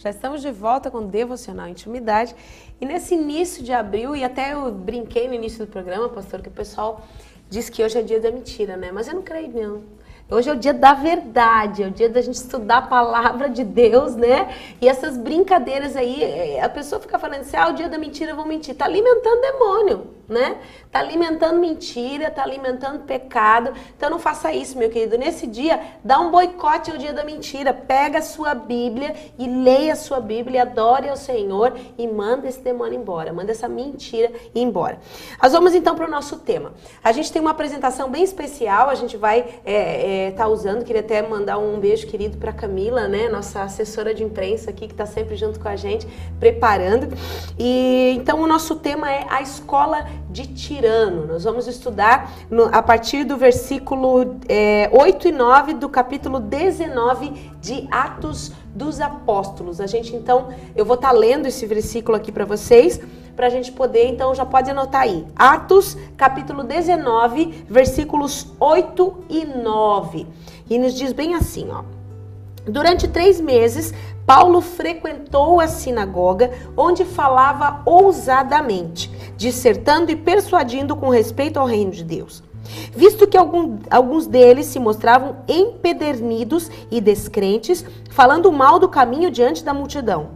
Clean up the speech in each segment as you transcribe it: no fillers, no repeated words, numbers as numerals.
Já estamos de volta com o Devocional Intimidade. E nesse início de abril, e até eu brinquei no início do programa, pastor, que o pessoal diz que hoje é dia da mentira, né? Mas eu não creio, não. Hoje é o dia da verdade, é o dia da gente estudar a palavra de Deus, né? E essas brincadeiras aí, a pessoa fica falando assim, o dia da mentira, eu vou mentir. Tá alimentando demônio, né? Tá alimentando mentira, tá alimentando pecado. Então não faça isso, meu querido. Nesse dia, dá um boicote ao dia da mentira. Pega a sua Bíblia e leia a sua Bíblia, adore ao Senhor e manda esse demônio embora. Manda essa mentira ir embora. Nós vamos então para o nosso tema. A gente tem uma apresentação bem especial, a gente vai tá usando, queria até mandar um beijo querido para Camila, né, nossa assessora de imprensa aqui, que está sempre junto com a gente, preparando. E então o nosso tema é a escola de tirano. Nós vamos estudar a partir do versículo 8 e 9 do capítulo 19 de Atos dos Apóstolos. A gente então, eu vou estar lendo esse versículo aqui para vocês, para a gente poder, então já pode anotar aí. Atos, capítulo 19, versículos 8 e 9. E nos diz bem assim, ó. Durante 3 meses, Paulo frequentou a sinagoga, onde falava ousadamente, dissertando e persuadindo com respeito ao reino de Deus. Visto que alguns deles se mostravam empedernidos e descrentes, falando mal do caminho diante da multidão,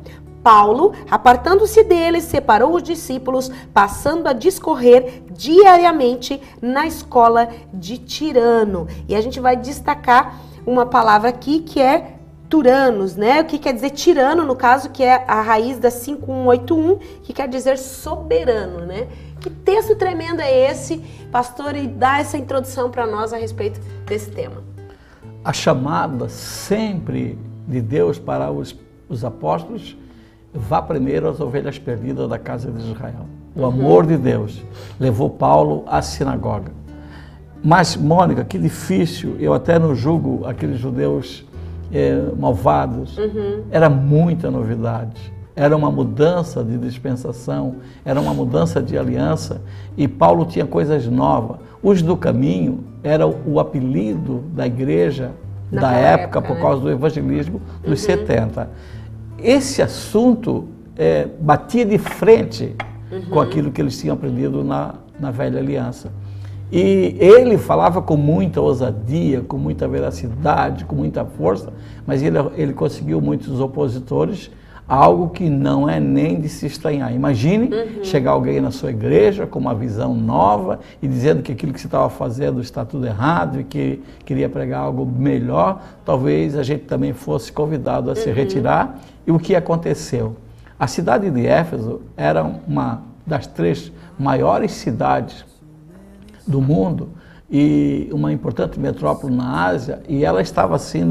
Paulo, apartando-se deles, separou os discípulos, passando a discorrer diariamente na escola de Tirano. E a gente vai destacar uma palavra aqui que é turanos, né? O que quer dizer tirano, no caso, que é a raiz da 5181, que quer dizer soberano, né? Que texto tremendo é esse, pastor, e dá essa introdução para nós a respeito desse tema. A chamada sempre de Deus para os apóstolos: vá primeiro às ovelhas perdidas da casa de Israel. O amor de Deus levou Paulo à sinagoga. Mas, Mônica, que difícil, eu até não julgo aqueles judeus malvados. Era muita novidade, era uma mudança de dispensação, era uma mudança de aliança, e Paulo tinha coisas novas. Os do caminho era o apelido da igreja da época, por causa do evangelismo dos 70. Esse assunto batia de frente com aquilo que eles tinham aprendido na velha aliança. E ele falava com muita ousadia, com muita veracidade, com muita força, mas ele conseguiu muitos opositores, algo que não é nem de se estranhar. Imagine chegar alguém na sua igreja com uma visão nova e dizendo que aquilo que você estava fazendo está tudo errado e que queria pregar algo melhor. Talvez a gente também fosse convidado a se retirar. E o que aconteceu? A cidade de Éfeso era uma das 3 maiores cidades do mundo e uma importante metrópole na Ásia, e ela estava assim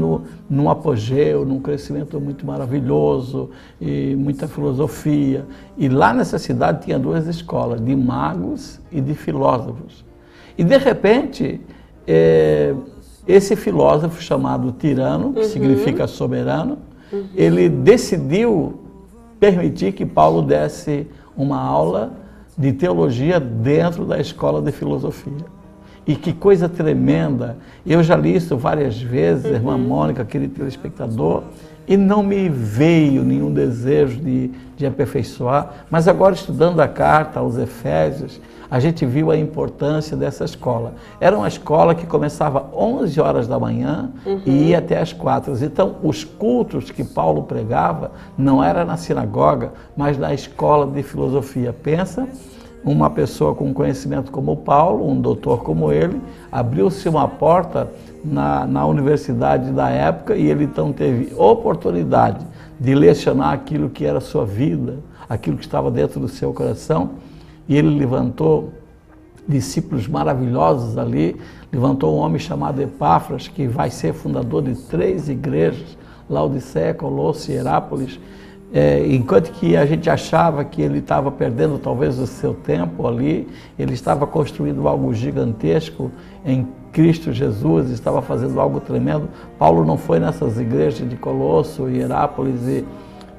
num apogeu, num crescimento muito maravilhoso e muita filosofia. E lá nessa cidade tinha 2 escolas, de magos e de filósofos. E de repente, esse filósofo chamado Tirano, que significa soberano, ele decidiu permitir que Paulo desse uma aula de teologia dentro da escola de filosofia. E que coisa tremenda! Eu já li isso várias vezes, irmã Mônica, aquele telespectador, e não me veio nenhum desejo de aperfeiçoar, mas agora, estudando a carta aos Efésios, a gente viu a importância dessa escola. Era uma escola que começava 11 horas da manhã e ia até as 4. Então, os cultos que Paulo pregava não era na sinagoga, mas na escola de filosofia. Pensa, uma pessoa com conhecimento como Paulo, um doutor como ele, abriu-se uma porta na universidade da época, e ele então teve oportunidade de lecionar aquilo que era a sua vida, aquilo que estava dentro do seu coração. E ele levantou discípulos maravilhosos ali, levantou um homem chamado Epáfras, que vai ser fundador de 3 igrejas, Laodiceia, Colossos e Herápolis. Enquanto que a gente achava que ele estava perdendo talvez o seu tempo ali, ele estava construindo algo gigantesco em Cristo Jesus, estava fazendo algo tremendo. Paulo não foi nessas igrejas de Colosso e Herápolis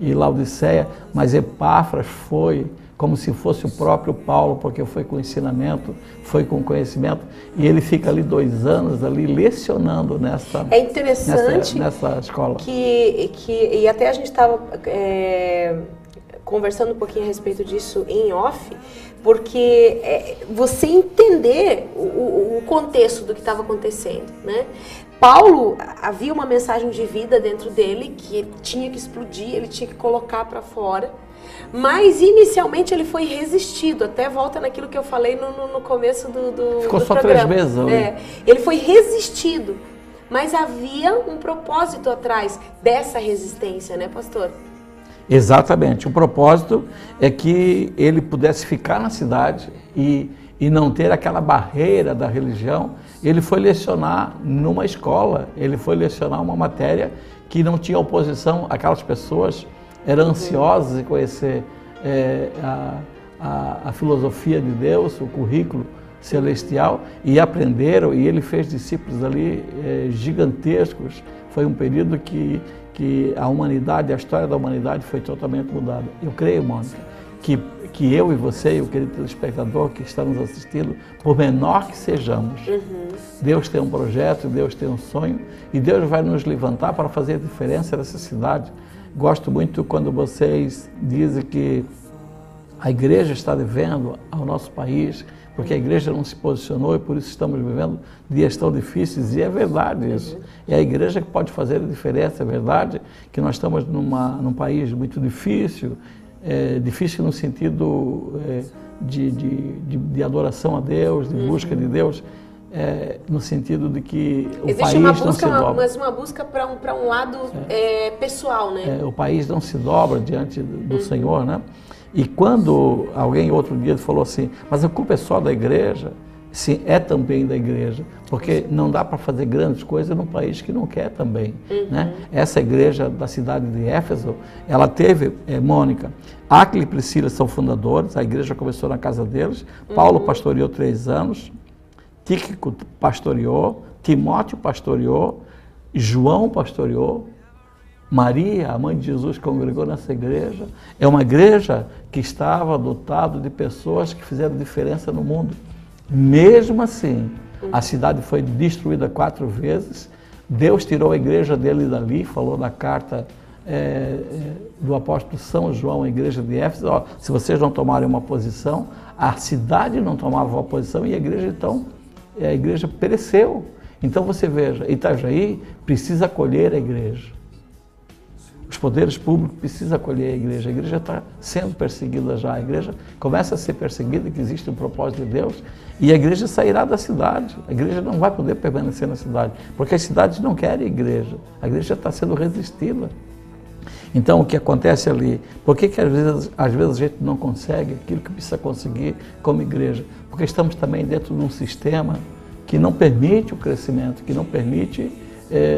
e Laodiceia, mas Epáfras foi como se fosse o próprio Paulo, porque foi com ensinamento, foi com conhecimento, e ele fica ali 2 anos ali lecionando nessa, é interessante nessa escola. E até a gente estava conversando um pouquinho a respeito disso em off, porque você entender o contexto do que estava acontecendo, né? Paulo, havia uma mensagem de vida dentro dele que tinha que explodir, ele tinha que colocar para fora, mas inicialmente ele foi resistido, até volta naquilo que eu falei no começo do Ficou do só programa. 3 meses ali. Ele foi resistido, mas havia um propósito atrás dessa resistência, né, pastor? Exatamente. O propósito é que ele pudesse ficar na cidade e não ter aquela barreira da religião. Ele foi lecionar numa escola, ele foi lecionar uma matéria que não tinha oposição. Aquelas pessoas eram ansiosas em conhecer a filosofia de Deus, o currículo celestial, e aprenderam, e ele fez discípulos ali gigantescos. Foi um período que a humanidade, a história da humanidade foi totalmente mudada. Eu creio, Mônica, que eu e você, e o querido telespectador que está nos assistindo, por menor que sejamos, Deus tem um projeto, Deus tem um sonho, e Deus vai nos levantar para fazer a diferença nessa cidade. Gosto muito quando vocês dizem que a igreja está devendo ao nosso país, porque a igreja não se posicionou e por isso estamos vivendo dias tão difíceis, e é verdade isso. É a igreja que pode fazer a diferença, é verdade que nós estamos num país muito difícil, difícil no sentido de adoração a Deus, de busca de Deus, no sentido de que o país não se dobra. Mas uma busca para um lado pessoal, né? O país não se dobra diante do Senhor, né? E quando alguém outro dia falou assim, mas a culpa é só da igreja? Sim, é também da igreja, porque não dá para fazer grandes coisas num país que não quer também, né? Essa igreja da cidade de Éfeso, ela teve, Mônica, Áquila e Priscila são fundadores, a igreja começou na casa deles, Paulo pastoreou 3 anos, Tíquico pastoreou, Timóteo pastoreou, João pastoreou, Maria, a mãe de Jesus, congregou nessa igreja. É uma igreja que estava dotada de pessoas que fizeram diferença no mundo. Mesmo assim, a cidade foi destruída 4 vezes. Deus tirou a igreja dele dali, falou na carta do apóstolo São João à igreja de Éfeso, ó, se vocês não tomarem uma posição, a cidade não tomava uma posição e a igreja pereceu. Então você veja, Itajaí precisa acolher a igreja. Os poderes públicos precisam acolher a igreja está sendo perseguida já, a igreja começa a ser perseguida, que existe um propósito de Deus, e a igreja sairá da cidade, a igreja não vai poder permanecer na cidade, porque as cidades não querem a igreja está sendo resistida. Então o que acontece ali, por que às vezes a gente não consegue aquilo que precisa conseguir como igreja? Porque estamos também dentro de um sistema que não permite o crescimento, que não permite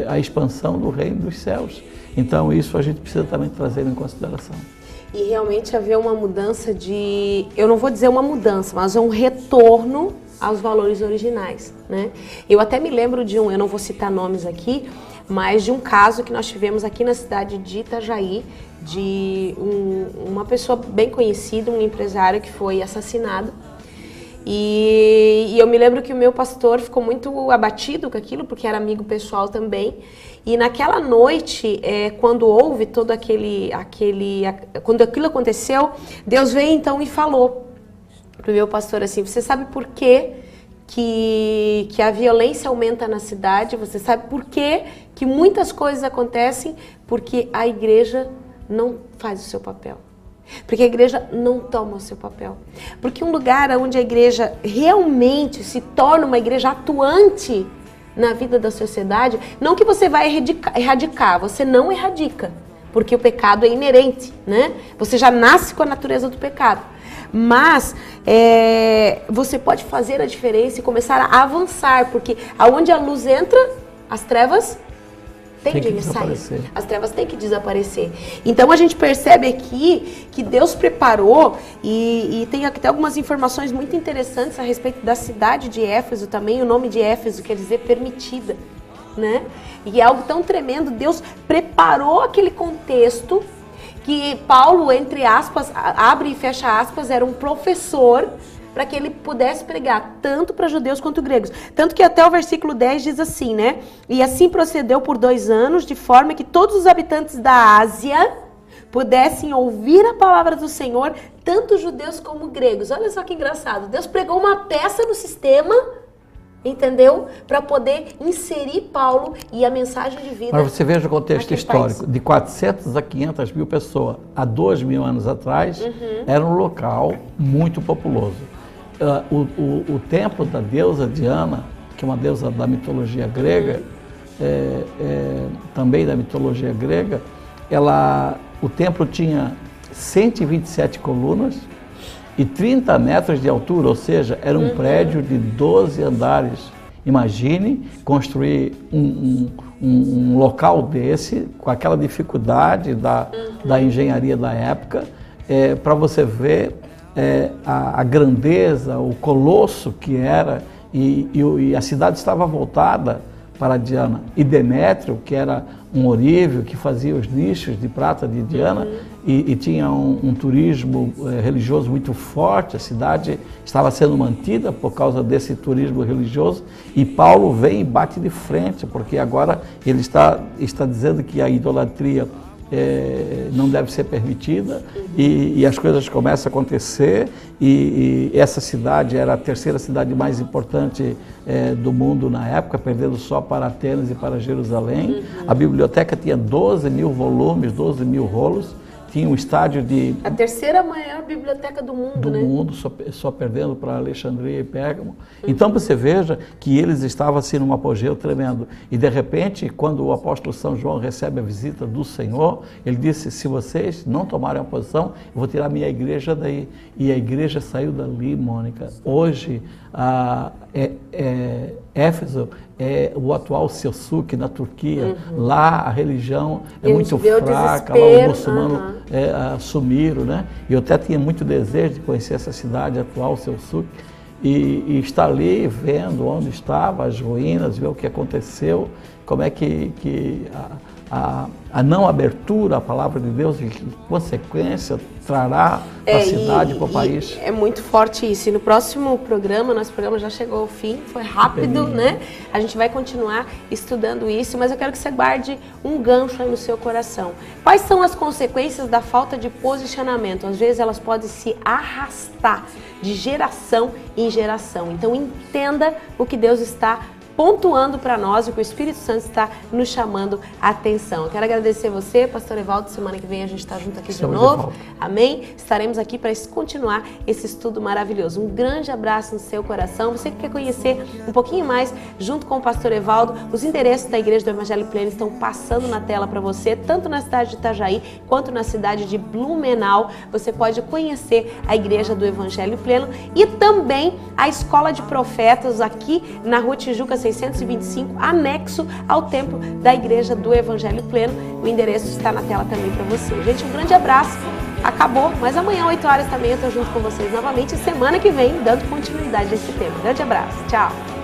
a expansão do reino dos céus. Então isso a gente precisa também trazer em consideração. E realmente haver uma mudança eu não vou dizer uma mudança, mas um retorno aos valores originais, né? Eu até me lembro eu não vou citar nomes aqui, mas de um caso que nós tivemos aqui na cidade de Itajaí, de uma pessoa bem conhecida, um empresário que foi assassinado. E eu me lembro que o meu pastor ficou muito abatido com aquilo, porque era amigo pessoal também. E naquela noite, quando houve todo quando aquilo aconteceu, Deus veio então e falou para o meu pastor assim, você sabe por quê que a violência aumenta na cidade? Você sabe por quê que muitas coisas acontecem? Porque a igreja não faz o seu papel. Porque a igreja não toma o seu papel. Porque um lugar onde a igreja realmente se torna uma igreja atuante na vida da sociedade, não que você vai erradicar, você não erradica, porque o pecado é inerente, né? Você já nasce com a natureza do pecado. Mas você pode fazer a diferença e começar a avançar, porque aonde a luz entra, as trevas tendem a sair. As trevas têm que desaparecer. Então a gente percebe aqui que Deus preparou e tem até algumas informações muito interessantes a respeito da cidade de Éfeso também. O nome de Éfeso quer dizer permitida, né? E é algo tão tremendo. Deus preparou aquele contexto que Paulo, entre aspas, abre e fecha aspas, era um professor para que ele pudesse pregar tanto para judeus quanto gregos. Tanto que até o versículo 10 diz assim, né? E assim procedeu por 2 anos, de forma que todos os habitantes da Ásia pudessem ouvir a palavra do Senhor, tanto judeus como gregos. Olha só que engraçado. Deus pregou uma peça no sistema, entendeu? Para poder inserir Paulo e a mensagem de vida. Mas você veja o contexto histórico. País. De 400 a 500 mil pessoas há 2.000 anos atrás, era um local muito populoso. O templo da deusa Diana, que é uma deusa da mitologia grega, também da mitologia grega, o templo tinha 127 colunas e 30 metros de altura, ou seja, era um prédio de 12 andares. Imagine construir um local desse, com aquela dificuldade da engenharia da época, para você ver a grandeza, o colosso que era, e a cidade estava voltada para Diana. E Demétrio, que era um orível que fazia os nichos de prata de Diana, e tinha um turismo religioso muito forte. A cidade estava sendo mantida por causa desse turismo religioso, e Paulo vem e bate de frente, porque agora ele está dizendo que a idolatria não deve ser permitida, e as coisas começam a acontecer, e essa cidade era a terceira cidade mais importante do mundo na época, perdendo só para Atenas e para Jerusalém. A biblioteca tinha 12.000 volumes, 12.000 rolos, tinha um estádio de... A terceira maior biblioteca do mundo, né? Do mundo, só perdendo para Alexandria e Pérgamo. Então você veja que eles estavam assim num apogeu tremendo. E de repente, quando o apóstolo São João recebe a visita do Senhor, ele disse: se vocês não tomarem a posição, eu vou tirar minha igreja daí. E a igreja saiu dali, Mônica. Hoje, Éfeso é o atual Selçuk na Turquia. Lá a religião é muito fraca, lá os muçulmanos assumiram, né? E eu até tinha muito desejo de conhecer essa cidade atual, Selçuk, e estar ali vendo onde estava, as ruínas, ver o que aconteceu, como é que a não abertura à palavra de Deus, e que consequência trará para a cidade, para o país. É muito forte isso. E no próximo programa, nosso programa já chegou ao fim, foi rápido, né? A gente vai continuar estudando isso, mas eu quero que você guarde um gancho aí no seu coração. Quais são as consequências da falta de posicionamento? Às vezes elas podem se arrastar de geração em geração. Então entenda o que Deus está pontuando para nós, o que o Espírito Santo está nos chamando a atenção. Eu quero agradecer você, pastor Evaldo. Semana que vem a gente está junto aqui de novo. Amém? Estaremos aqui para continuar esse estudo maravilhoso. Um grande abraço no seu coração. Você que quer conhecer um pouquinho mais, junto com o pastor Evaldo, os endereços da Igreja do Evangelho Pleno estão passando na tela para você, tanto na cidade de Itajaí, quanto na cidade de Blumenau. Você pode conhecer a Igreja do Evangelho Pleno e também a Escola de Profetas aqui na Rua Tijuca 625, anexo ao templo da Igreja do Evangelho Pleno. O endereço está na tela também para você. Gente, um grande abraço. Acabou, mas amanhã, 8 horas também, eu estou junto com vocês novamente. E semana que vem, dando continuidade a esse tema. Grande abraço. Tchau.